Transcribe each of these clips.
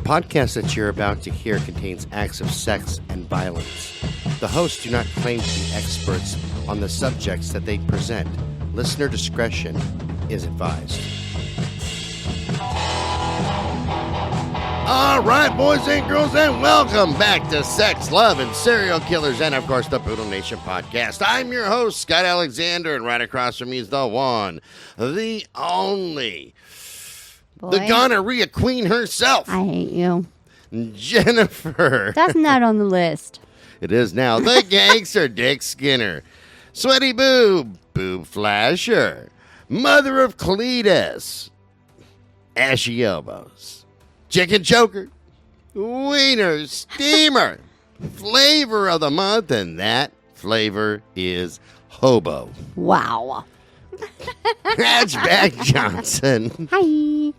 podcast that you're about to hear contains acts of sex and violence. The hosts do not claim to be experts on the subjects that they present. Listener discretion is advised. All right, boys and girls, and welcome back to Sex, Love, and Serial Killers, and, of course, the Brutal Nation podcast. I'm your host, Scott Alexander, and right across from me is the one, the only, the gonorrhea queen herself. I hate you. Jennifer. That's not on the list. It is now. The gangster, Dick Skinner. Sweaty Boob, Boob Flasher. Mother of Cletus. Ashy Elbows. Chicken Choker. Wiener Steamer. Flavor of the month, and that flavor is hobo. Wow. Hatchback Johnson. Hi.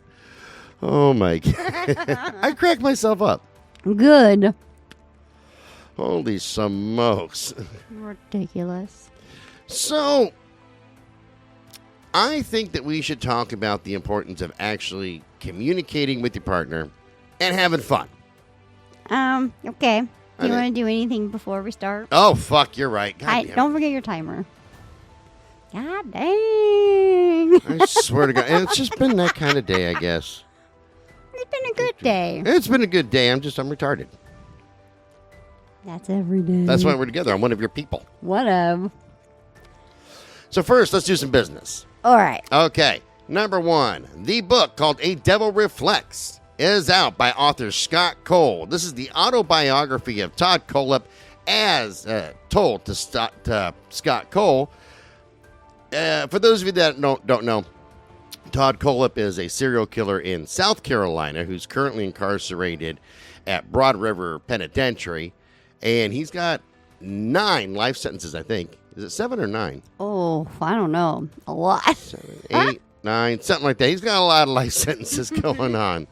Oh, my God. I cracked myself up. Good. Holy smokes. Ridiculous. So, I think that we should talk about the importance of actually communicating with your partner and having fun. Okay. Do you want to do anything before we start? Oh, fuck, you're right. God damn. Don't forget your timer. God dang. I swear to God. And it's just been that kind of day, I guess. It's been a good day. It's been a good day. I'm retarded. That's every day. That's why we're together. I'm one of your people. Whatever. So first, let's do some business. All right. Okay. Number one, the book called A Devil Reflects is out by author Scott Cole. This is the autobiography of Todd Kohlhepp as told to Scott Cole. For those of you that don't know, Todd Kohlhepp is a serial killer in South Carolina who's currently incarcerated at Broad River Penitentiary. And he's got 9 life sentences, I think. Is it 7 or 9? Oh, I don't know. A lot. 7, 8, 9, something like that. He's got a lot of life sentences going on.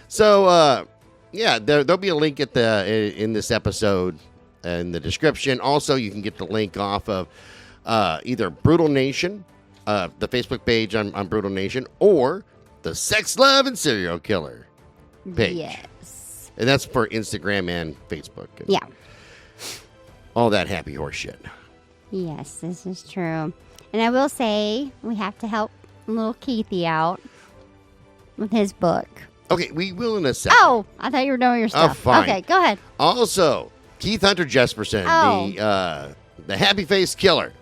So, yeah, there'll be a link at in this episode in the description. Also, you can get the link off of either Brutal Nation, the Facebook page on Brutal Nation, or the Sex, Love, and Serial Killer page. Yes. And that's for Instagram and Facebook. Yeah. All that happy horse shit. Yes, this is true. And I will say we have to help little Keithy out with his book. Okay, we will in a second. Oh, I thought you were doing your stuff. Oh, fine. Okay, go ahead. Also, Keith Hunter Jesperson, the happy face killer,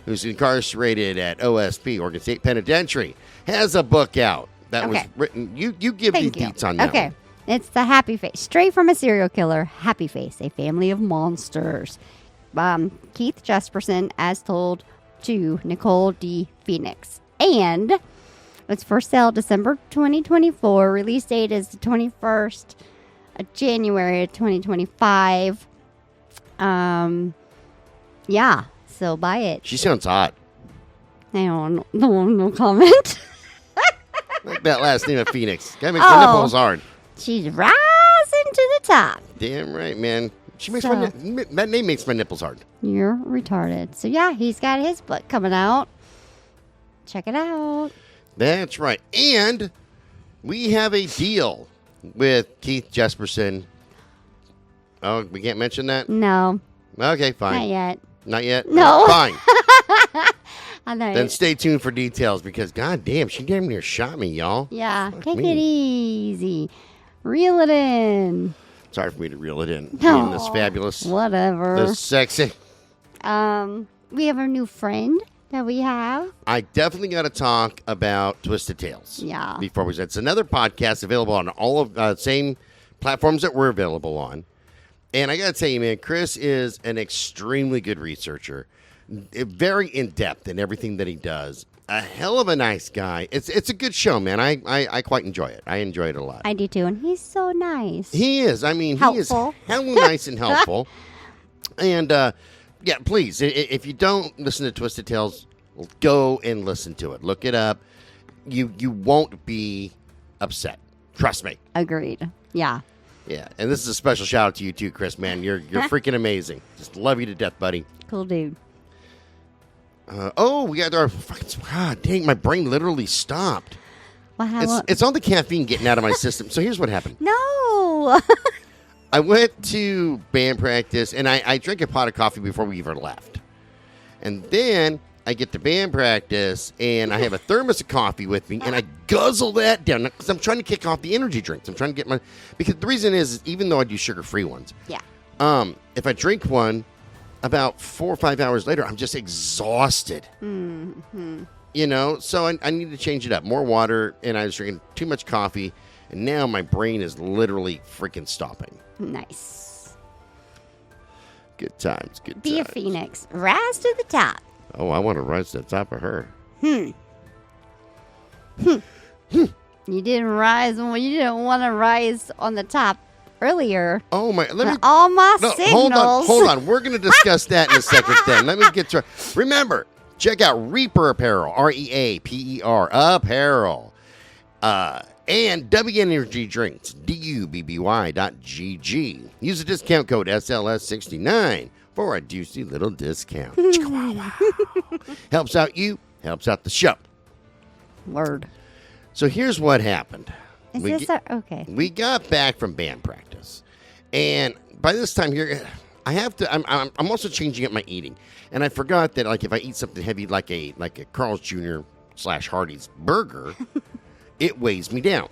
who's incarcerated at OSP, Oregon State Penitentiary, has a book out that was written. You give the deets on that. Okay. One. It's The Happy Face. Straight from a Serial Killer, Happy Face, a Family of Monsters. Keith Jesperson, as told to Nicole D. Phoenix. And it's for sale December 2024. Release date is the 21st of January of 2025. Yeah, so buy it. She sounds hot. I don't know. No comment. Like that last name of Phoenix. That makes my nipples hard. She's rising to the top. Damn right, man. She makes that name makes my nipples hard. You're retarded. So, yeah, he's got his book coming out. Check it out. That's right. And we have a deal with Keith Jesperson. Oh, we can't mention that? No. Okay, fine. Not yet. Not yet? No. Fine. Then stay tuned for details because, goddamn, she damn near shot me, y'all. Yeah. Fuck Take me. it easy. Reel it in. Sorry for me to reel it in. No. Being this fabulous. Whatever. This sexy. We have a new friend that we have. I definitely got to talk about Twisted Tales. Yeah. Before we said it's another podcast available on all of the same platforms that we're available on. And I got to tell you, man, Chris is an extremely good researcher. Very in-depth in everything that he does. A hell of a nice guy. It's a good show, man. I quite enjoy it. I enjoy it a lot. I do too, and he's so nice. He is. I mean, helpful. He is hell nice and helpful. And, yeah, please, if you don't listen to Twisted Tales, go and listen to it. Look it up. You won't be upset. Trust me. Agreed. Yeah. Yeah, and this is a special shout out to you too, Chris, man. You're freaking amazing. Just love you to death, buddy. Cool dude. We got our fucking... God dang, my brain literally stopped. It's all the caffeine getting out of my system. So here's what happened. No. I went to band practice, and I drank a pot of coffee before we even left. And then I get to band practice, and I have a thermos of coffee with me, and I guzzle that down because I'm trying to kick off the energy drinks. I'm trying to get because the reason is even though I do sugar-free ones, if I drink one, about 4 or 5 hours later, I'm just exhausted. Mm-hmm. You know, so I need to change it up. More water, and I was drinking too much coffee, and now my brain is literally freaking stopping. Nice. Good times, good times. Be a phoenix. Rise to the top. Oh, I want to rise to the top of her. You didn't rise when you didn't want to rise on the top earlier. Oh my! All my signals. Hold on. We're going to discuss that in a second. Then let me get to. Remember, check out Reaper Apparel, REAPER Apparel, and W Energy Drinks, DUBBY.GG. Use the discount code SLS69 for a juicy little discount. Helps out you, helps out the show. Word. So here's what happened. Okay. We got back from band practice, and by this time here, I have to. I'm also changing up my eating, and I forgot that like if I eat something heavy like a Carl's Jr. / Hardee's burger, it weighs me down.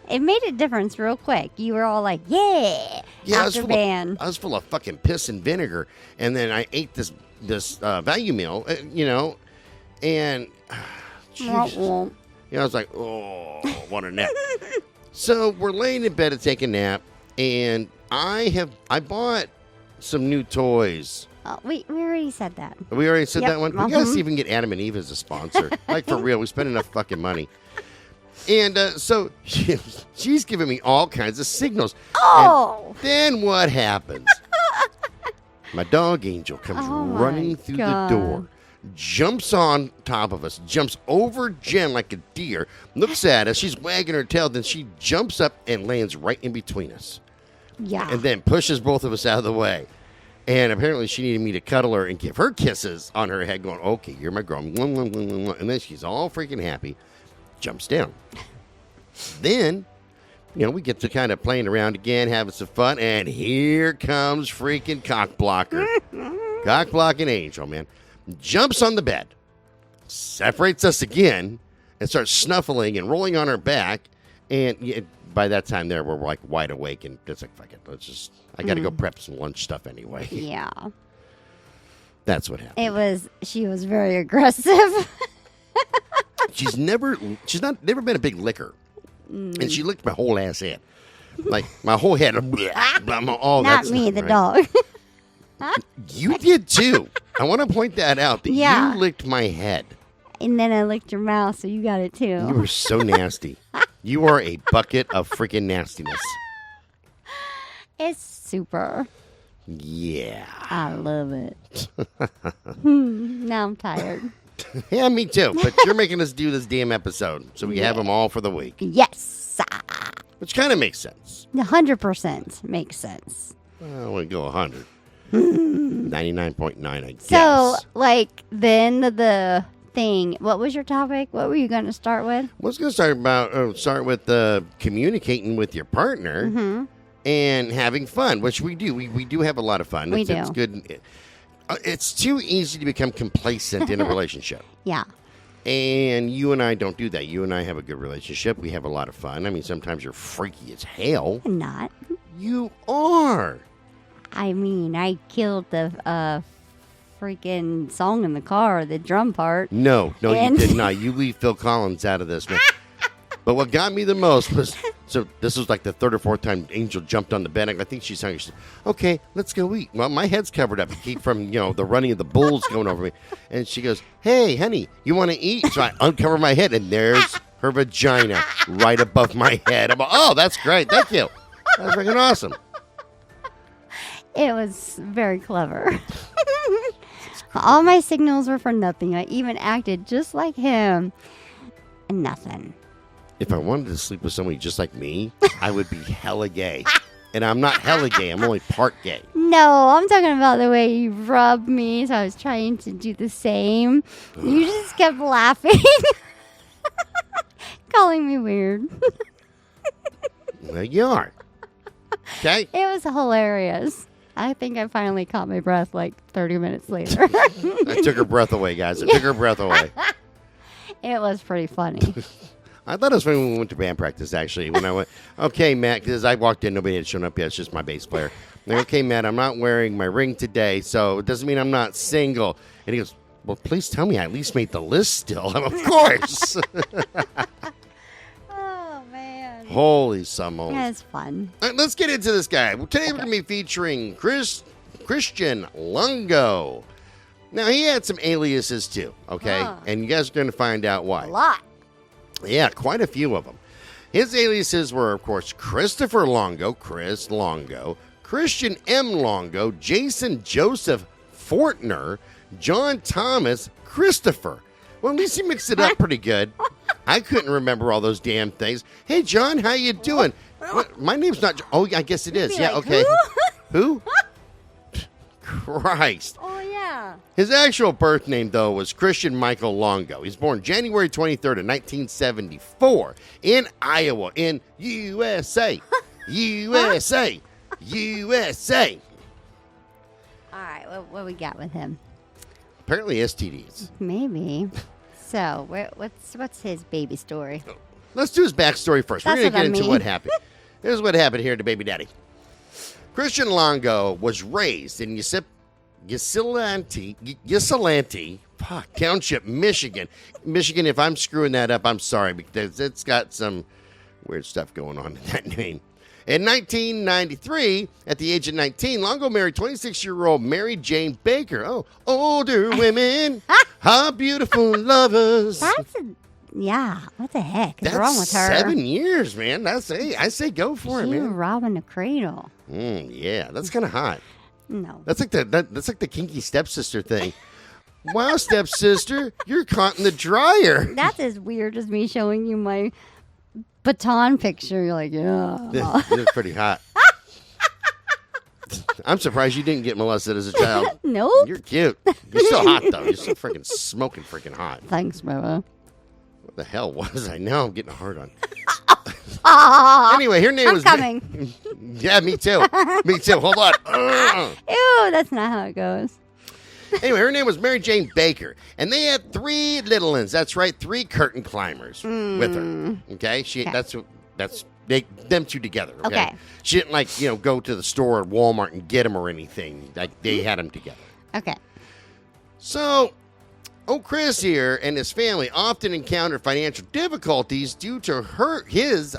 It made a difference real quick. You were all like, yeah, after band. I was full of fucking piss and vinegar, and then I ate this value meal, and Jesus. I was like, oh, what a nap. So we're laying in bed to take a nap, and I bought some new toys. Oh, we already said that. We already said that one? We gotta Uh-huh. see if we can get Adam and Eve as a sponsor. Like, for real, we spend enough fucking money. And so she's giving me all kinds of signals. Oh! And then what happens? My dog Angel comes running through the door, jumps on top of us, jumps over Jen like a deer, looks at us, she's wagging her tail, then she jumps up and lands right in between us. Yeah. And then pushes both of us out of the way. And apparently she needed me to cuddle her and give her kisses on her head, going, okay, you're my girl. And then she's all freaking happy. Jumps down. Then, we get to kind of playing around again, having some fun, and here comes freaking cockblocker. Cockblocking Angel, man. Jumps on the bed, separates us again, and starts snuffling and rolling on her back. And by that time there, we're like wide awake, and it's like, fuck it, I got to go prep some lunch stuff anyway. Yeah. That's what happened. She was very aggressive. She's never been a big licker. And she licked my whole ass head. Like, my whole head. Not me, the dog. You did, too. I want to point that out, that Yeah. you licked my head. And then I licked your mouth, so you got it, too. You were so nasty. You are a bucket of freaking nastiness. It's super. Yeah. I love it. Now I'm tired. Yeah, me too. But you're making us do this damn episode, so we have them all for the week. Yes. Which kind of makes sense. 100% makes sense. Well, we go 100. 99.9, I guess. So, then the thing, what was your topic? What were you going to start with? I was going to start with communicating with your partner and having fun, which we do. We do have a lot of fun. It's good. It's too easy to become complacent in a relationship. Yeah. And you and I don't do that. You and I have a good relationship. We have a lot of fun. I mean, sometimes you're freaky as hell. I'm not. You are. I mean, I killed the freaking song in the car, the drum part. No, you did not. You leave Phil Collins out of this, man. But what got me the most was, so this was like the third or fourth time Angel jumped on the bed. I think she's hungry. She said, okay, let's go eat. Well, my head's covered up to keep from, the running of the bulls going over me. And she goes, hey, honey, you want to eat? So I uncover my head, and there's her vagina right above my head. I'm like, oh, that's great. Thank you. That's freaking awesome. It was very clever. All my signals were for nothing. I even acted just like him. And nothing. If I wanted to sleep with somebody just like me, I would be hella gay. And I'm not hella gay. I'm only part gay. No, I'm talking about the way you rubbed me. So I was trying to do the same. You just kept laughing. calling me weird. Well, you are. Okay. It was hilarious. I think I finally caught my breath like 30 minutes later. I took her breath away, guys. I took her breath away. It was pretty funny. I thought it was when we went to band practice, actually. When I went, okay, Matt, because I walked in, nobody had shown up yet. It's just my bass player. Like, okay, Matt, I'm not wearing my ring today, so it doesn't mean I'm not single. And he goes, well, please tell me I at least made the list still. I'm, of course. Oh, man. Holy summos. Yeah, it's fun. All right, let's get into this guy. Today we're going to be featuring Christian Largo. Now, he had some aliases, too, okay? Huh. And you guys are going to find out why. A lot. Yeah, quite a few of them. His aliases were, of course, Christopher Longo, Chris Longo, Christian M. Longo, Jason Joseph Fortner, John Thomas Christopher. Well, at least he mixed it up pretty good. I couldn't remember all those damn things. Hey, John, how you doing? What? My name's not John. Oh, I guess it is. Yeah, like, okay. Who? Christ. Oh, yeah. His actual birth name, though, was Christian Michael Longo. He's born January 23rd of 1974 in Iowa, in USA. USA. USA. All right, what we got with him? Apparently STDs. Maybe. So, what's his baby story? Let's do his backstory first. That's We're going to what get I into mean. what happened. Here's what happened here to Baby Daddy. Christian Longo was raised in Ypsilanti Township, Michigan. Michigan, if I'm screwing that up, I'm sorry, because it's got some weird stuff going on in that name. In 1993, at the age of 19, Longo married 26-year-old Mary Jane Baker. Oh, older women are beautiful lovers. Yeah, what the heck is That's wrong with her? 7 years, man. I say go for it, You man. robbing the cradle. Yeah, that's kind of hot. No. That's like that's like the kinky stepsister thing. Wow, stepsister, you're caught in the dryer. That's as weird as me showing you my baton picture. You're like, yeah. It's pretty hot. I'm surprised you didn't get molested as a child. Nope. You're cute. You're still hot, though. You're still freaking smoking freaking hot. Thanks, Bubba. What the hell was I? Now I'm getting a hard on. Aw, Anyway, her name I'm was... coming. Yeah, me too. Me too. Hold on. Ew, that's not how it goes. Anyway, her name was Mary Jane Baker, and they had 3 little ones. That's right, 3 curtain climbers with her. Okay, that's them two together. Okay? She didn't go to the store at Walmart and get them or anything. Like they had them together. Okay. So, Chris here and his family often encountered financial difficulties due to his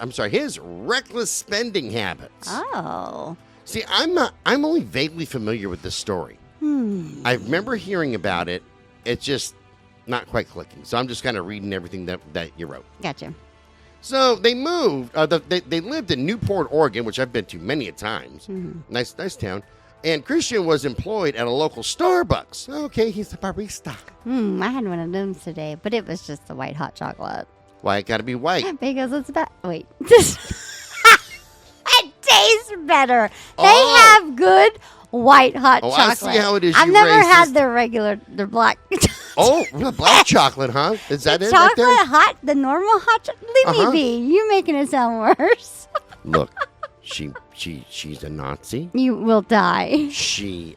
reckless spending habits. Oh. See, I'm only vaguely familiar with this story. I remember hearing about it. It's just not quite clicking. So I'm just kind of reading everything that you wrote. Gotcha. So they moved. They lived in Newport, Oregon, which I've been to many a times. Nice town. And Christian was employed at a local Starbucks. Okay, he's a barista. I had one of them today, but it was just the white hot chocolate. Why it got to be white? Because it's wait. It tastes better. Oh. They have good white hot chocolate. I see how it is. I've you never racist. had their black. Oh, black chocolate, huh? Is that it? Chocolate Right there? hot, the normal hot chocolate. Leave me be. You're making it sound worse. Look, she's a Nazi. You will die. She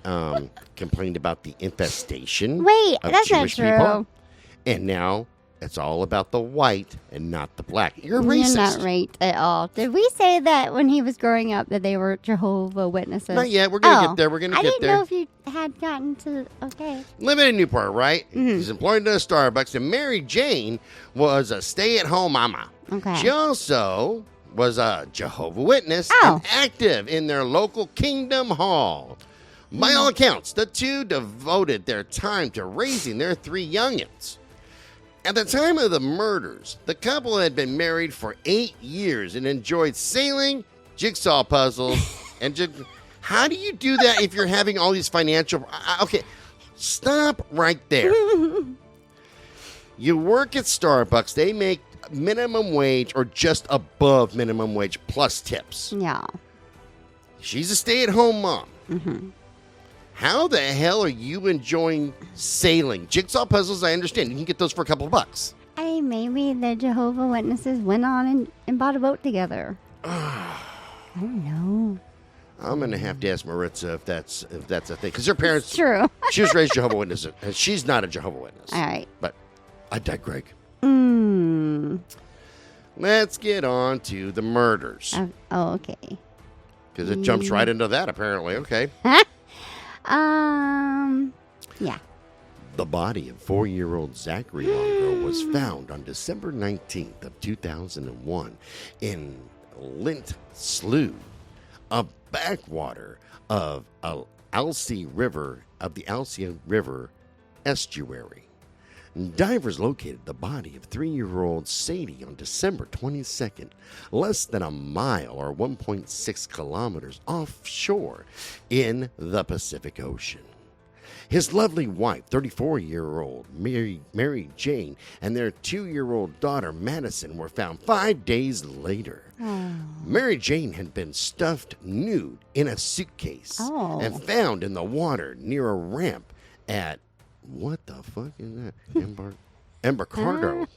complained about the infestation. Wait, of that's Jewish not true. people. And now it's all about the white and not the black. You're racist. You're not right at all. Did we say that when he was growing up that they were Jehovah Witnesses? Not yet. We're going to get there. We're going to I get didn't there. know if you had gotten to. Okay. Living in Newport, right? He's employed at a Starbucks. And Mary Jane was a stay-at-home mama. Okay. She also was a Jehovah Witness and active in their local Kingdom Hall. By all accounts, the two devoted their time to raising their 3 youngins. At the time of the murders, the couple had been married for 8 years and enjoyed sailing, jigsaw puzzles, and how do you do that if you're having all these financial... Okay, stop right there. You work at Starbucks, they make minimum wage or just above minimum wage plus tips. Yeah. She's a stay-at-home mom. How the hell are you enjoying sailing? Jigsaw puzzles, I understand. You can get those for a couple of bucks. I maybe the Jehovah Witnesses went on and bought a boat together. I don't know. I'm going to have to ask Maritza if that's a thing. Because her parents... It's true. She was raised Jehovah Witness. And she's not a Jehovah Witness. All right. But I digress. Mm. Let's get on to the murders. Okay. Because it jumps right into that, apparently. Okay. Yeah. The body of 4-year-old Zachary Largo was found on December 19th of 2001 in Lint Slough, a backwater of the Alsea River estuary. Divers located the body of 3-year-old Sadie on December 22nd, less than a mile or 1.6 kilometers offshore in the Pacific Ocean. His lovely wife, 34-year-old Mary Jane, and their 2-year-old daughter, Madison, were found 5 days later. Oh. Mary Jane had been stuffed nude in a suitcase and found in the water near a ramp at, what the fuck is that? Embarcadero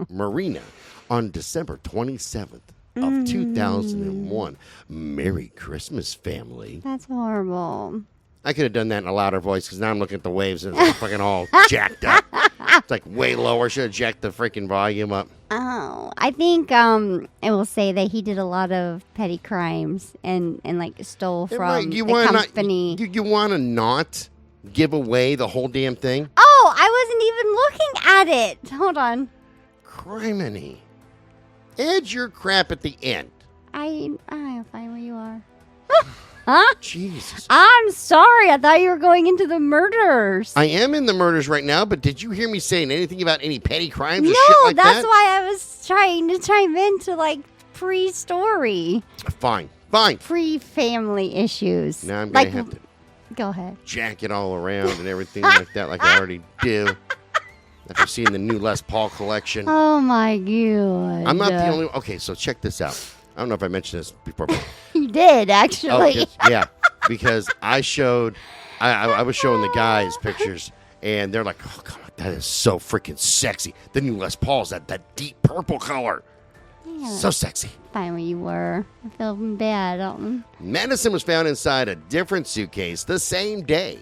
Marina on December 27th of 2001. Merry Christmas, family. That's horrible. I could have done that in a louder voice because now I'm looking at the waves and it's fucking all jacked up. It's like way lower. Should have jacked the freaking volume up. Oh, I think it will say that he did a lot of petty crimes and like stole from the company. You want to not give away the whole damn thing? Oh, I wasn't even looking at it. Hold on. Criminy. Add your crap at the end. I'll find where you are. Huh? Jesus. I'm sorry. I thought you were going into the murders. I am in the murders right now, but did you hear me saying anything about any petty crimes or no, shit like that? No, that's why I was trying to chime into like pre-story. Fine. Pre-family issues. Now I'm going to have to go ahead. Jack it all around and everything like that, like I already do. After seeing the new Les Paul collection. Oh, my God. I'm not the only one. Okay, so check this out. I don't know if I mentioned this before. But you did, actually. Yeah, because I was showing the guys pictures, and they're like, oh, God, that is so freaking sexy. The new Les Paul's, that deep purple color. Yeah, so sexy. Fine where you were. I feel bad. Madison was found inside a different suitcase the same day,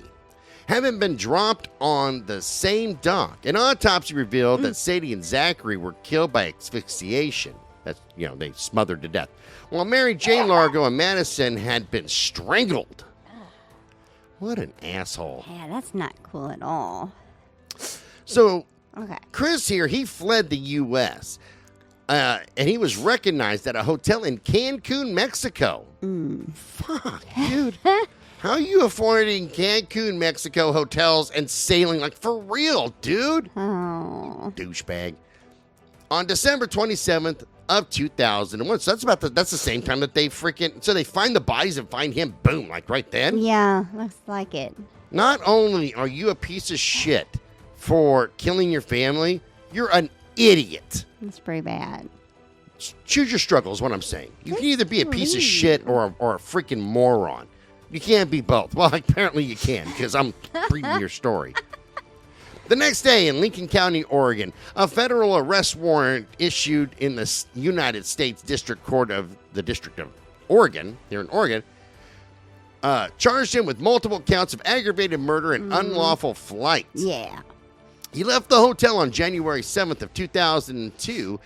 having been dropped on the same dock. An autopsy revealed that Sadie and Zachary were killed by asphyxiation. That's, they smothered to death. While Mary Jane Largo and Madison had been strangled. What an asshole. Yeah, that's not cool at all. So, okay. Chris here, he fled the U.S., and he was recognized at a hotel in Cancun, Mexico. Fuck, dude. How are you affording Cancun, Mexico hotels and sailing? Like, for real, dude? Oh. Douchebag. On December 27th of 2001. So that's the same time that they so they find the bodies and find him, boom, like right then. Yeah, looks like it. Not only are you a piece of shit for killing your family, you're an idiot. That's pretty bad. Choose your struggle is what I'm saying. You can either be a piece of shit or a freaking moron. You can't be both. Well, apparently you can because I'm reading your story. The next day in Lincoln County, Oregon, a federal arrest warrant issued in the United States District Court of the District of Oregon, here in Oregon, charged him with multiple counts of aggravated murder and unlawful flight. Yeah. He left the hotel on January 7th of 2002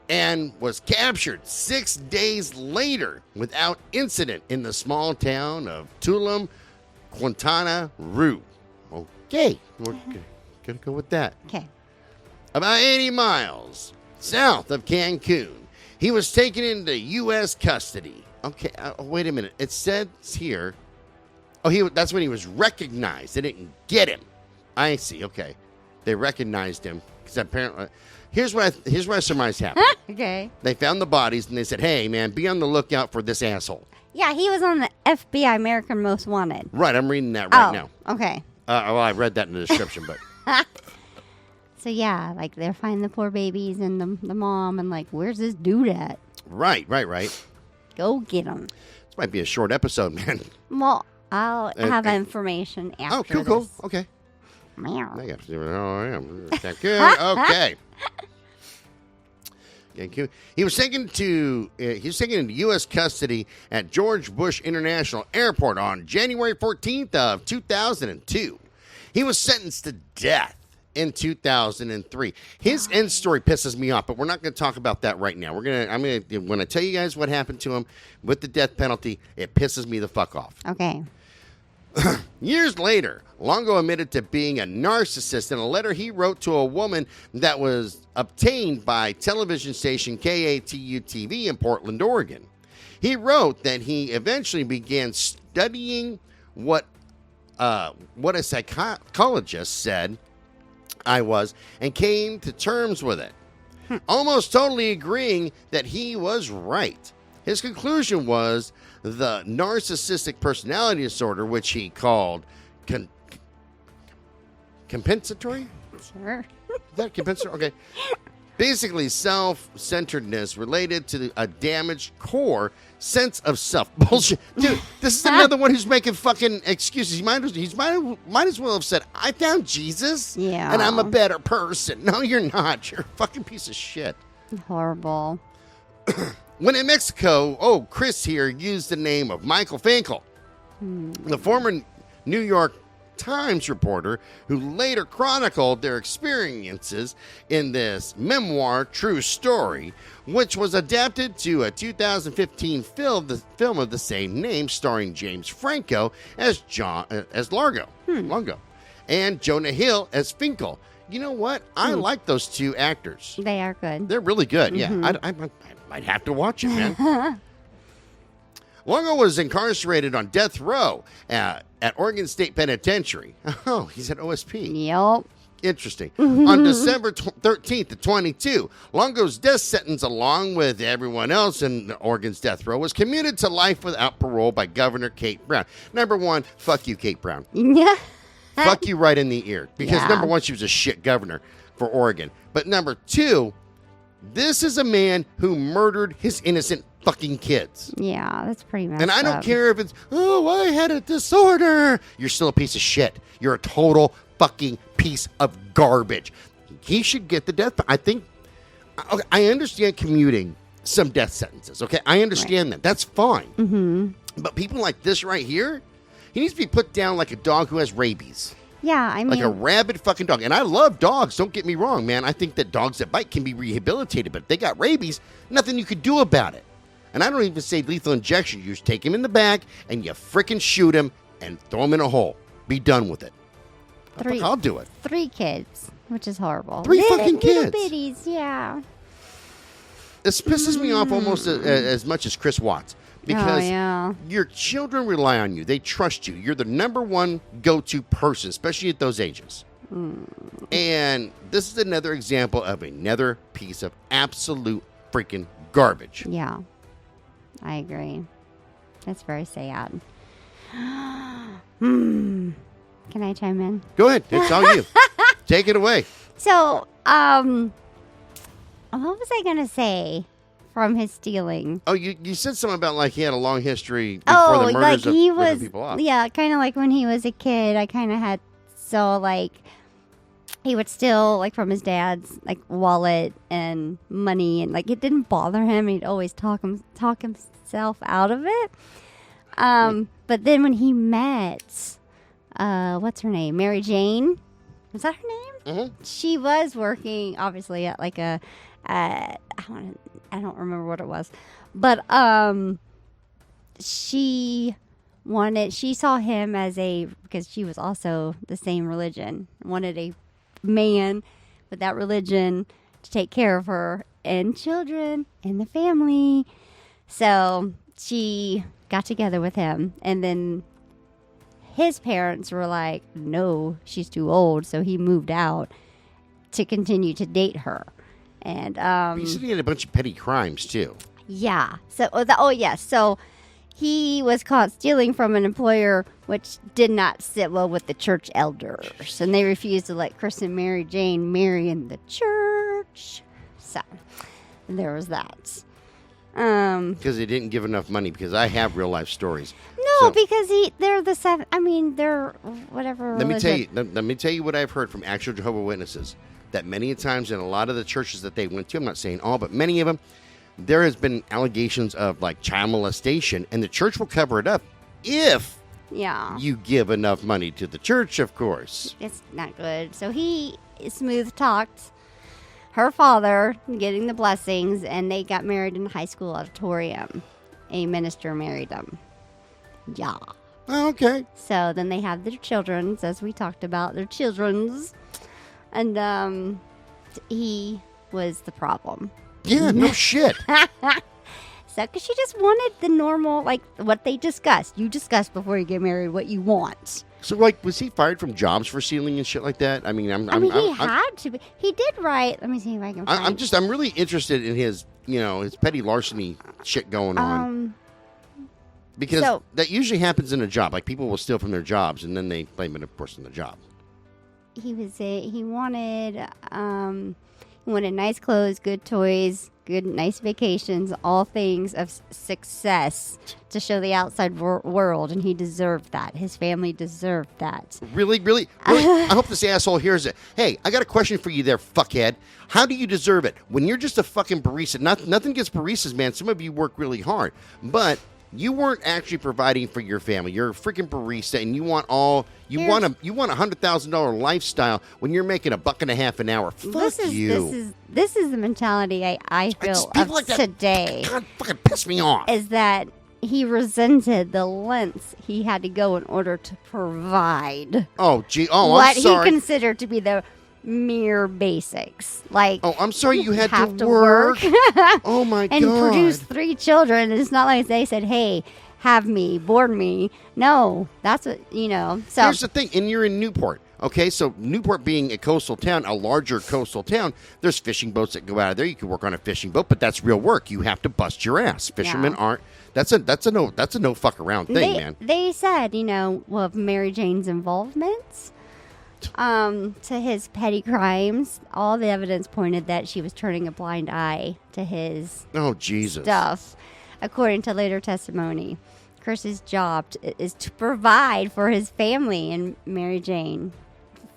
and was captured 6 days later without incident in the small town of Tulum, Quintana Roo. Okay. We're going to go with that. Okay. About 80 miles south of Cancun, he was taken into U.S. custody. Okay, wait a minute. It says here, that's when he was recognized. They didn't get him. I see. Okay. They recognized him because apparently, here's what I surmise happened. Okay. They found the bodies and they said, hey, man, be on the lookout for this asshole. Yeah, he was on the FBI American Most Wanted. Right, I'm reading that right now. Okay. Well, I read that in the description, but. So, yeah, like they're finding the poor babies and the mom and like, where's this dude at? Right. Go get him. This might be a short episode, man. Well, I'll have information after cool. this. Okay. Meow. I got to see what I am. Good. Okay. He was taken into U.S. custody at George Bush International Airport on January 14th of 2002. He was sentenced to death in 2003. His end story pisses me off, but we're not going to talk about that right now. When I tell you guys what happened to him with the death penalty, it pisses me the fuck off. Okay. Years later, Longo admitted to being a narcissist in a letter he wrote to a woman that was obtained by television station KATU-TV in Portland, Oregon. He wrote that he eventually began studying what a psychologist said I was and came to terms with it, almost totally agreeing that he was right. His conclusion was the narcissistic personality disorder, which he called compensatory? Sure. Is that compensatory? Okay. Basically, self-centeredness related to a damaged core sense of self. Bullshit. Dude, this is another one who's making fucking excuses. He might as well have said, I found Jesus, Yeah. and I'm a better person. No, you're not. You're a fucking piece of shit. Horrible. When in Mexico, Chris here used the name of Michael Finkel, the former New York Times reporter who later chronicled their experiences in this memoir true story, which was adapted to a 2015 film of the same name starring James Franco as Largo, and Jonah Hill as Finkel. You know what? I like those two actors. They are good. They're really good. Mm-hmm. Yeah, I might have to watch it, man. Longo was incarcerated on death row at Oregon State Penitentiary. Oh, he's at OSP. Yep. Interesting. On December 13th of 22, Longo's death sentence, along with everyone else in Oregon's death row, was commuted to life without parole by Governor Kate Brown. Number one, fuck you, Kate Brown. Yeah. Fuck you right in the ear. Because Yeah. number one, she was a shit governor for Oregon. But number two, this is a man who murdered his innocent fucking kids. Yeah, that's pretty messed And I don't up. care if it's, I had a disorder. You're still a piece of shit. You're a total fucking piece of garbage. He should get the death. I think, I understand commuting some death sentences, okay? I understand that. That's fine. Mm-hmm. But people like this right here, he needs to be put down like a dog who has rabies. Yeah, I mean, Like a rabid fucking dog. And I love dogs. Don't get me wrong, man. I think that dogs that bite can be rehabilitated. But if they got rabies, nothing you could do about it. And I don't even say lethal injection. You just take him in the back and you freaking shoot him and throw him in a hole. Be done with it. I'll do it. 3 kids, which is horrible. Three fucking kids. Little bitties, yeah. This pisses me off almost as much as Chris Watts. Because your children rely on you. They trust you. You're the number one go-to person, especially at those ages. And this is another example of another piece of absolute freaking garbage. Yeah, I agree. That's very sad. Can I chime in? Go ahead. It's all you. Take it away. So, what was I going to say from his stealing? Oh, you said something about like he had a long history before the murders of ripping people off. Yeah, kind of like when he was a kid, I kind of had, so like, he would steal like from his dad's like wallet and money, and like it didn't bother him. He'd always talk himself out of it. But then when he met, what's her name? Mary Jane. Was that her name? Mm-hmm. She was working obviously at like I don't remember what it was, but she saw him as because she was also the same religion, wanted a man with that religion to take care of her and children and the family. So she got together with him, and then his parents were like, no, she's too old. So he moved out to continue to date her. And He said he had a bunch of petty crimes too. yeah. So so he was caught stealing from an employer, which did not sit well with the church elders, and they refused to let Chris and Mary Jane marry in the church. So there was that. Because they didn't give enough money. Because I have real life stories. No, because they're the seven. I mean, they're whatever. Let me tell you what I've heard from actual Jehovah's Witnesses. that many times in a lot of the churches that they went to, I'm not saying all, but many of them, there has been allegations of like child molestation, and the church will cover it up if you give enough money to the church, of course. It's not good. So he smooth talked her father, getting the blessings, and they got married in the high school auditorium. A minister married them. Yeah. Oh, okay. So then they have their children's, as we talked about, their children's. And he was the problem. Yeah, no shit. So, because she just wanted the normal, like what they discussed. You discuss before you get married what you want. So, like, was he fired from jobs for stealing and shit like that? I mean, he had to be. He did write. Let me see if I can find I'm really interested in his, his petty larceny shit going on. Because that usually happens in a job. Like, people will steal from their jobs, and then they blame it, of course, on the job. He wanted nice clothes, good toys, nice vacations, all things of success to show the outside world, and he deserved that. His family deserved that. Really? I hope this asshole hears it. Hey, I got a question for you there, fuckhead. How do you deserve it? When you're just a fucking barista, nothing against baristas, man. Some of you work really hard, but you weren't actually providing for your family. You're a freaking barista, and you want $100,000 lifestyle when you're making $1.50 an hour. Fuck you. This is the mentality I feel of like today. God, fucking piss me off. Is that he resented the lengths he had to go in order to provide. Oh, gee. Oh, what I'm sorry. he considered to be the mere basics. Like, oh, I'm sorry you had to work. Oh, my God. And produce 3 children. It's not like they said, hey, have me, board me. No, that's what, So here's the thing. And you're in Newport. Okay, so Newport being a coastal town, a larger coastal town, there's fishing boats that go out of there. You can work on a fishing boat, but that's real work. You have to bust your ass. Fishermen aren't. That's a no fuck around thing, man. They said, of Mary Jane's involvement to his petty crimes, all the evidence pointed that she was turning a blind eye to his stuff. According to later testimony, Chris's job is to provide for his family, and Mary Jane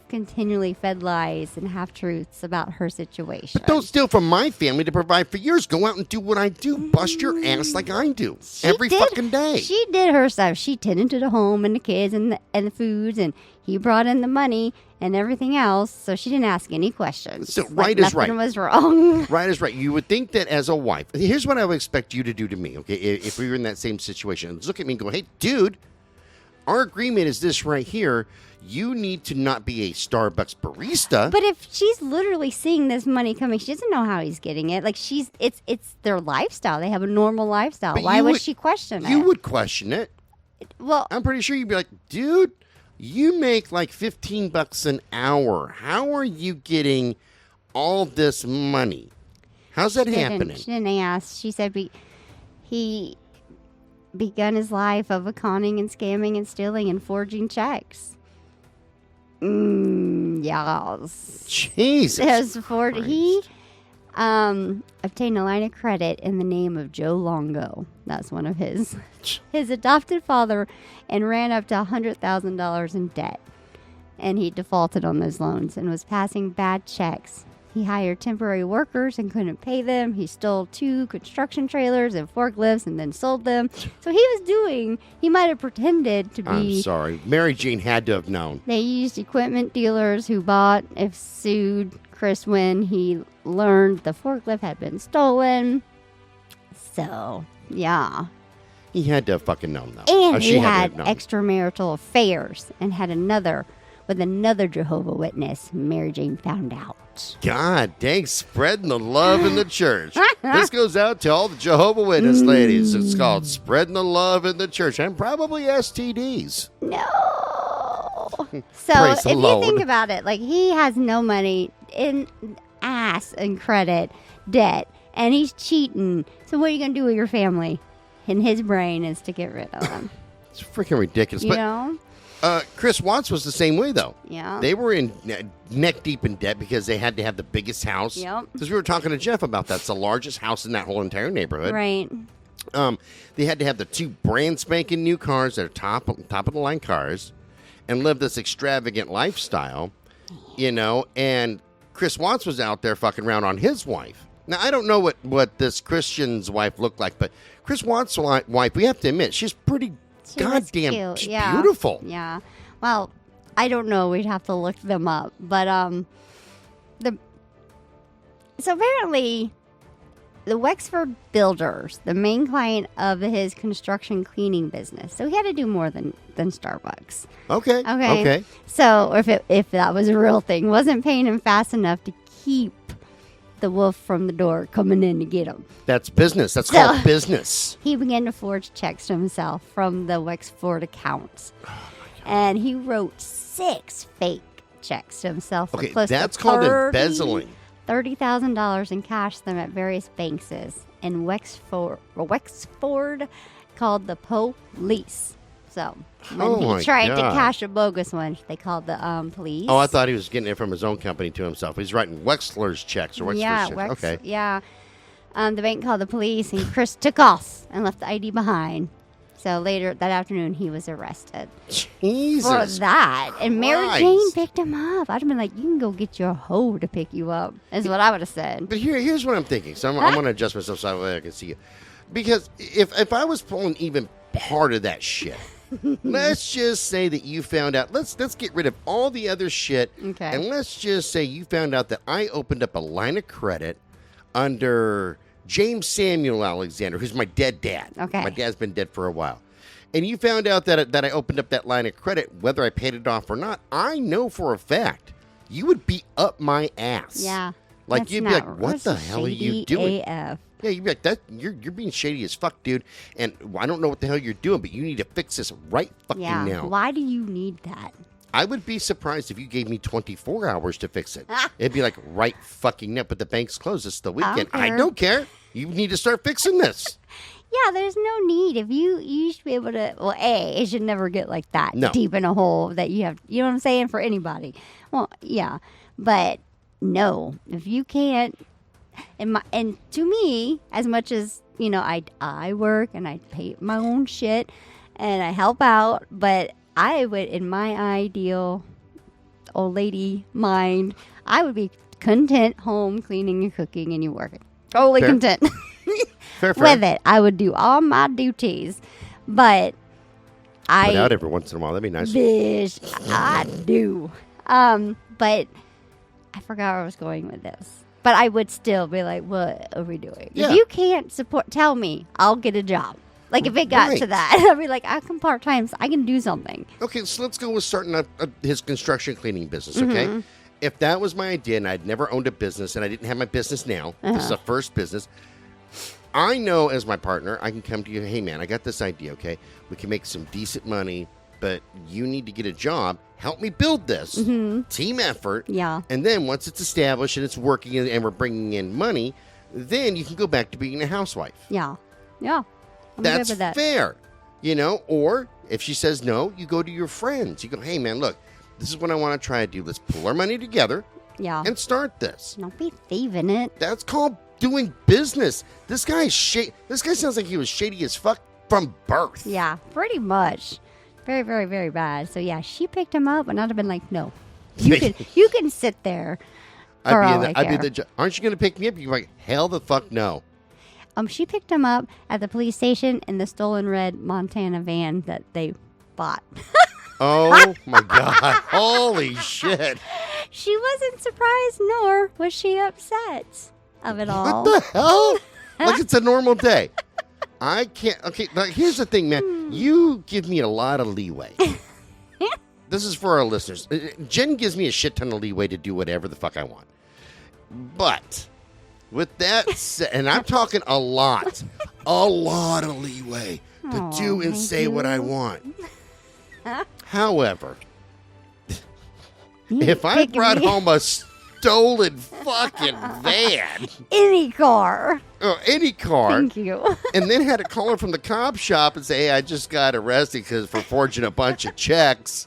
continually fed lies and half-truths about her situation. But don't steal from my family to provide for yours. Go out and do what I do. Bust your ass like I do every fucking day. She did her stuff. She tended to the home and the kids and the foods, and he brought in the money and everything else, so she didn't ask any questions. So right is right. Nothing was wrong. Right is right. You would think that as a wife, here's what I would expect you to do to me, okay, if we were in that same situation. Look at me and go, hey, dude, our agreement is this right here. You need to not be a Starbucks barista. But if she's literally seeing this money coming, she doesn't know how he's getting it. Like, it's their lifestyle. They have a normal lifestyle. But why would she question it? You would question it. Well, I'm pretty sure you'd be like, dude, you make like $15 an hour. How are you getting all this money? How's that happening? She didn't ask. She said he begun his life of conning and scamming and stealing and forging checks. Yes. Jesus. He obtained a line of credit in the name of Joe Longo. That's one of his adopted father, and ran up to $100,000 in debt. And he defaulted on those loans and was passing bad checks. He hired temporary workers and couldn't pay them. He stole 2 construction trailers and forklifts and then sold them. So he might have pretended to be... I'm sorry. Mary Jane had to have known. They used equipment dealers who sued Chris when he learned the forklift had been stolen. So, yeah. He had to have fucking known, though. And he had extramarital affairs and had another Jehovah's Witness. Mary Jane found out. God dang, spreading the love in the church. This goes out to all the Jehovah's Witness ladies. It's called spreading the love in the church, and probably STDs. No. So if you think about it, like, he has no money in ass and credit, debt, and he's cheating. So what are you going to do with your family? In his brain is to get rid of them. It's freaking ridiculous. You know? Chris Watts was the same way, though. Yeah. They were in neck deep in debt because they had to have the biggest house. Yep. Because we were talking to Jeff about that. It's the largest house in that whole entire neighborhood. Right. They had to have the 2 brand spanking new cars that are top of the line cars, and live this extravagant lifestyle, and Chris Watts was out there fucking around on his wife. Now, I don't know what this Christian's wife looked like, but Chris Watts' wife, we have to admit, she's pretty goddamn she's beautiful. Yeah. Well, I don't know. We'd have to look them up. But so apparently the Wexford Builders, the main client of his construction cleaning business. So he had to do more than Starbucks. Okay. So if that was a real thing, wasn't paying him fast enough to keep the wolf from the door coming in to get him. That's business. That's called business. He began to forge checks to himself from the Wexford accounts. And he wrote 6 fake checks to himself. Okay, close that's to called embezzling. $30,000 and cashed them at various banks in Wexford called the police. So when he tried to cash a bogus one, they called the police. Oh, I thought he was getting it from his own company to himself. He's writing Wexler's checks or Wexler's checks. Okay. Yeah. The bank called the police, and Chris took off and left the ID behind. So later that afternoon, he was arrested. Jesus for that. And Mary Christ. Jane picked him up. I'd have been like, you can go get your hoe to pick you up, is what I would have said. But here's what I'm thinking. So I'm going to adjust myself so I can see you. Because if I was pulling even part of that shit, let's just say that you found out. Let's get rid of all the other shit. Okay. And let's just say you found out that I opened up a line of credit under James Samuel Alexander, who's my dead dad. Okay. My dad's been dead for a while. And you found out that I opened up that line of credit, whether I paid it off or not. I know for a fact you would be up my ass. Yeah. Like, you'd be like, what the hell are you doing? AF. Yeah, you'd be like, you're being shady as fuck, dude. And I don't know what the hell you're doing, but you need to fix this right fucking now. Why do you need that? I would be surprised if you gave me 24 hours to fix it. It'd be like, right fucking now, but the bank's closed. It's the weekend. I don't care. You need to start fixing this. Yeah, there's no need. If you should be able to, well, it should never get like that No. deep in a hole that you have, you know what I'm saying, for anybody. Well, yeah, but no, if you can't, and to me, as much as, you know, I work and I pay my own shit and I help out, but I would, in my ideal old lady mind, I would be content home cleaning and cooking and you working. Totally Fair. content. Fair. With it. I would do all my duties, but Put out every once in a while. That'd be nice. I do. But I forgot where I was going with this. But I would still be like, what are we doing? Yeah. If you can't support, tell me. I'll get a job. Like, if it got to that, I'd be like, I can part-time, so I can do something. Okay, so let's go with starting up his construction cleaning business, okay? Mm-hmm. If that was my idea and I'd never owned a business and I didn't have my business now, this is the first business, I know as my partner, I can come to you, hey, man, I got this idea, okay? We can make some decent money, but you need to get a job. Help me build this. Team effort. Yeah. And then once it's established and it's working and we're bringing in money, then you can go back to being a housewife. Yeah. Yeah. I'm That's good with that. fair, you know? Or if she says no, you go to your friends. You go, hey, man, look, this is what I want to try to do. Let's pull our money together Yeah. and start this. Don't be thieving it. That's called doing business. This guy sounds like he was shady as fuck from birth. Yeah, pretty much. Very, very, very bad. So yeah, she picked him up, and I'd have been like, "No, you can sit there." I'd be aren't you going to pick me up? You're like, hell the fuck no. She picked him up at the police station in the stolen red Montana van that they bought. Oh my God! Holy shit! She wasn't surprised, nor was she upset of it all. What the hell? Like it's a normal day. I can't. Okay, like, here's the thing, man. You give me a lot of leeway. This is for our listeners. Jen gives me a shit ton of leeway to do whatever the fuck I want. But with that said, and I'm talking a lot of leeway to do and say what I want. However, if I brought home a stolen fucking van, any car, any car, thank you, and then had to call her from the cop shop and say, hey, I just got arrested for forging a bunch of checks.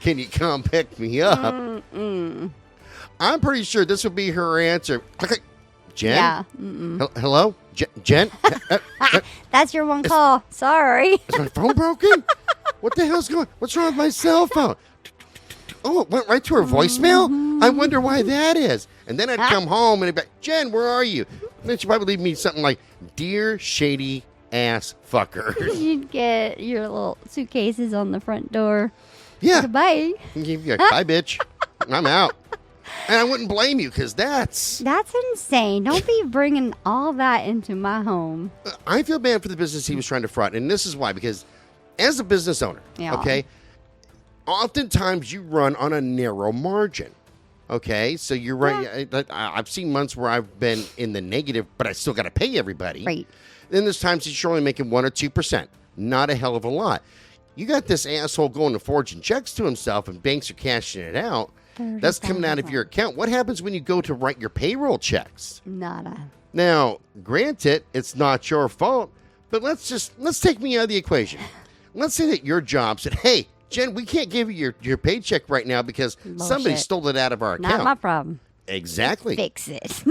Can you come pick me up? I'm pretty sure this would be her answer. Okay, Jen? Yeah. Hello? Jen? That's your one call. Sorry. Is my phone broken? What the hell's going on? What's wrong with my cell phone? Oh, it went right to her voicemail? I wonder why that is. And then I'd come home and I'd be like, Jen, where are you? And then she'd probably leave me something like, Dear shady ass fucker. You'd get your little suitcases on the front door. Yeah. Goodbye. You'd be like, bye, bitch. I'm out. And I wouldn't blame you because that's insane. Don't be bringing all that into my home. I feel bad for the business he was trying to front. And this is why, because as a business owner, okay, oftentimes you run on a narrow margin. Okay, so you're right. Yeah. I've seen months where I've been in the negative, but I still got to pay everybody. Right. Then there's times that you're only making 1 or 2%. Not a hell of a lot. You got this asshole going to forging checks to himself and banks are cashing it out. That's coming out of your account. What happens when you go to write your payroll checks? Nada. Now, granted, it's not your fault, but let's take me out of the equation. Let's say that your job said, hey, Jen, we can't give you your paycheck right now because somebody stole it out of our account. Not my problem. Exactly. Fix it.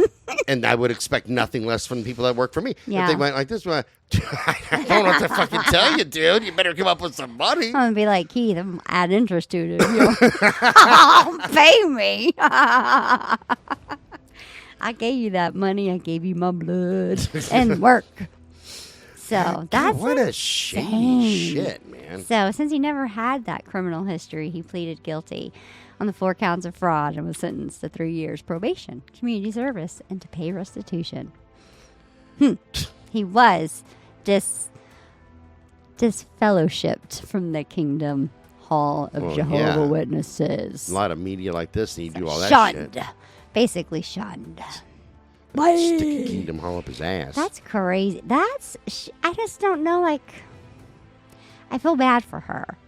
And I would expect nothing less from people that work for me. Yeah. If they went like this, well, I don't know what to fucking tell you, dude. You better come up with some money. I'm going to be like, Keith, I'm gonna add interest to it. Don't pay me. I gave you that money. I gave you my blood and work. So that's what a shady shit, man. So since he never had that criminal history, he pleaded guilty on the 4 counts of fraud and was sentenced to 3 years probation, community service, and to pay restitution. He was disfellowshipped from the Kingdom Hall of Jehovah Witnesses. A lot of media like this, and you do all that shunned. shit. Basically shunned. Stick a Kingdom Hall up his ass. That's crazy. I just don't know, I feel bad for her.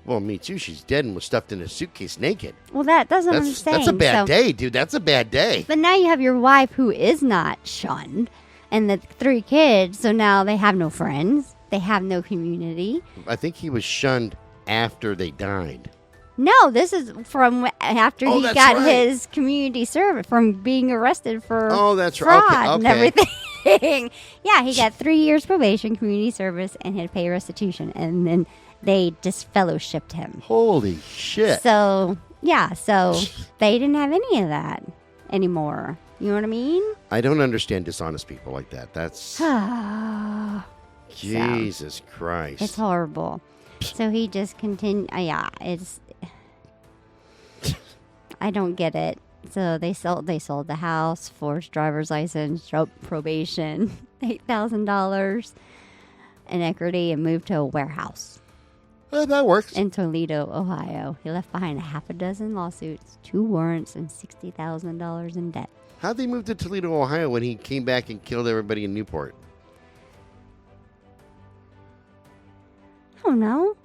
Well, me too. She's dead and was stuffed in a suitcase naked. Well, that's what I'm saying. That's a bad day, dude. That's a bad day. But now you have your wife who is not shunned and the 3 kids, so now they have no friends. They have no community. I think he was shunned after they died. No, this is from after he got his community service from being arrested for fraud and everything. Yeah, he got 3 years probation, community service, and had to pay restitution. And then they disfellowshipped him. Holy shit. So they didn't have any of that anymore. You know what I mean? I don't understand dishonest people like that. That's... Jesus Christ. It's horrible. So he just continued... I don't get it. So they sold the house, forged driver's license, probation, $8,000 in equity, and moved to a warehouse. That works. In Toledo, Ohio. He left behind 6 lawsuits, 2 warrants, and $60,000 in debt. How'd they move to Toledo, Ohio when he came back and killed everybody in Newport? I don't know.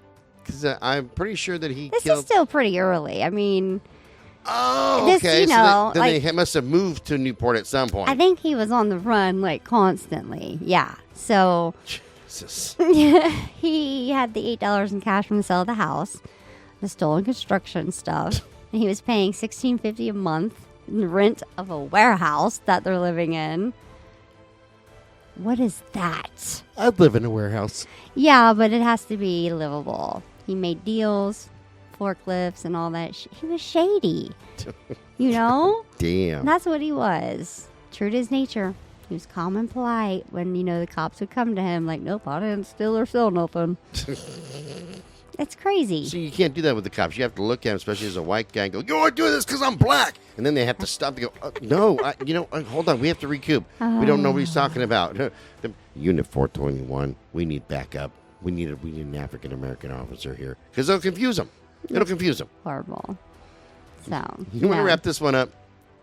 Because I'm pretty sure that he This is still pretty early. I mean... Oh, okay. So they must have moved to Newport at some point. I think he was on the run, constantly. Yeah. So... Jesus. He had the $8 in cash from the sale of the house, the stolen construction stuff, and he was paying $1,650 a month in the rent of a warehouse that they're living in. What is that? I'd live in a warehouse. Yeah, but it has to be livable. He made deals, forklifts, and all that. He was shady. You know? Damn. That's what he was. True to his nature. He was calm and polite when, the cops would come to him like, nope, I didn't steal or sell nothing. It's crazy. See, you can't do that with the cops. You have to look at him, especially as a white guy, and go, you're doing this because I'm black. And then they have to stop and go, no, hold on. We have to recoup. We don't know what he's talking about. Unit 421, we need backup. We need an African-American officer here. Because they'll confuse them. It'll confuse them. Horrible. So, you want to wrap this one up?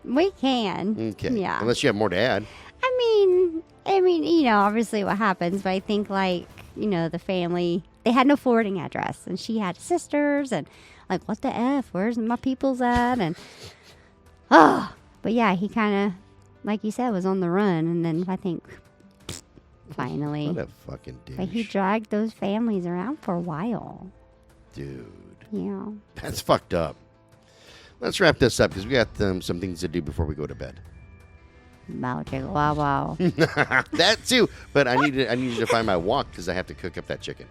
We can. Okay. Yeah. Unless you have more to add. I mean, obviously what happens, but I think the family, they had no forwarding address and she had sisters and what the F, where's my people's at? And, but yeah, he kind of, like you said, was on the run. And then I think finally. What a fucking douche. But he dragged those families around for a while. Dude. Yeah. That's fucked up. Let's wrap this up because we got some things to do before we go to bed. Wow, jiggle, wow, wow. That too. But I need you to find my wok because I have to cook up that chicken.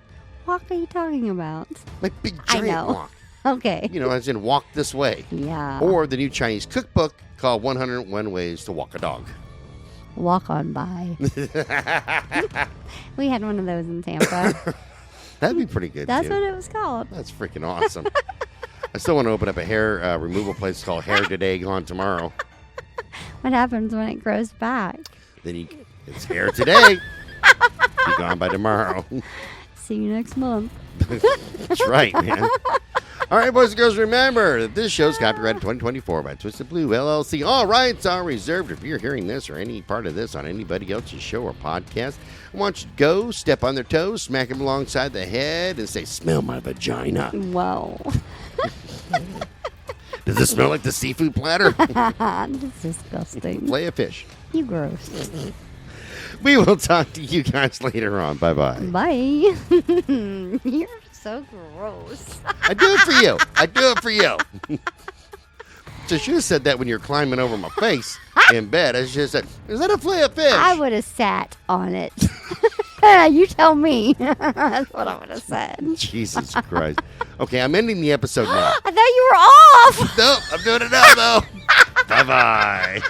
What are you talking about? My big giant wok. Okay. As in walk this way. Yeah. Or the new Chinese cookbook called 101 Ways to Walk a Dog. Walk on by. We had one of those in Tampa. That'd be pretty good, That's too. what it was called. That's freaking awesome. I still want to open up a hair removal place called Hair Today, Gone Tomorrow. What happens when it grows back? Then it's Hair Today. Be gone by tomorrow. See you next month. That's right, man. All right, boys and girls, remember that this show's copyrighted 2024 by Twisted Blue LLC. All rights are reserved. If you're hearing this or any part of this on anybody else's show or podcast, I want you to go, step on their toes, smack them alongside the head, and say, smell my vagina. Whoa. Does it smell like the seafood platter? That's disgusting. Play a fish. You gross. We will talk to you guys later on. Bye-bye. Bye. You're so gross. I do it for you. I do it for you. So you should have said that when you're climbing over my face in bed. I should have said, is that a fillet of fish? I would have sat on it. You tell me. That's what I would have said. Jesus Christ. Okay, I'm ending the episode now. I thought you were off. Nope, I'm doing it now, though. Bye-bye.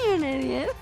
You're an idiot.